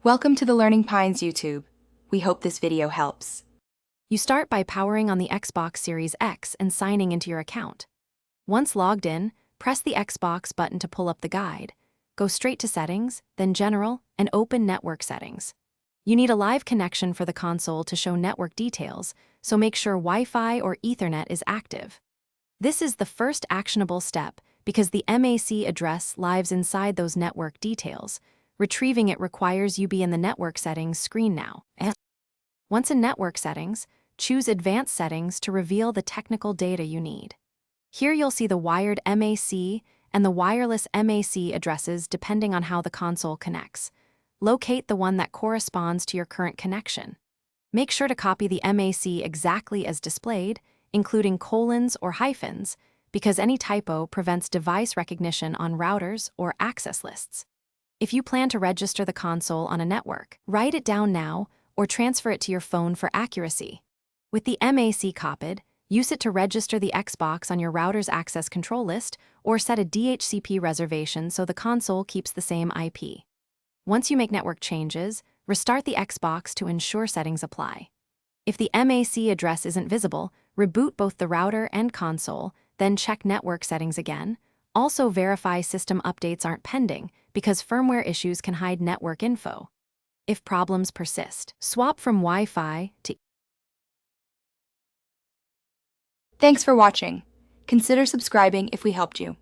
Welcome to the Learning Pines YouTube. We hope this video helps. You start by powering on the Xbox Series X and signing into your account. Once logged in, press the Xbox button to pull up the guide. Go straight to Settings, then General, and open Network Settings. You need a live connection for the console to show network details, so make sure Wi-Fi or Ethernet is active. This is the first actionable step because the MAC address lives inside those network details. Retrieving it requires you be in the Network Settings screen now. Once in Network Settings, choose Advanced Settings to reveal the technical data you need. Here you'll see the wired MAC and the wireless MAC addresses depending on how the console connects. Locate the one that corresponds to your current connection. Make sure to copy the MAC exactly as displayed, including colons or hyphens, because any typo prevents device recognition on routers or access lists. If you plan to register the console on a network, write it down now or transfer it to your phone for accuracy. With the MAC copied, use it to register the Xbox on your router's access control list or set a DHCP reservation so the console keeps the same IP. Once you make network changes, restart the Xbox to ensure settings apply. If the MAC address isn't visible, reboot both the router and console, then check network settings again. Also verify system updates aren't pending because firmware issues can hide network info. If problems persist, swap from Wi-Fi to. Thanks for watching. Consider subscribing if we helped you.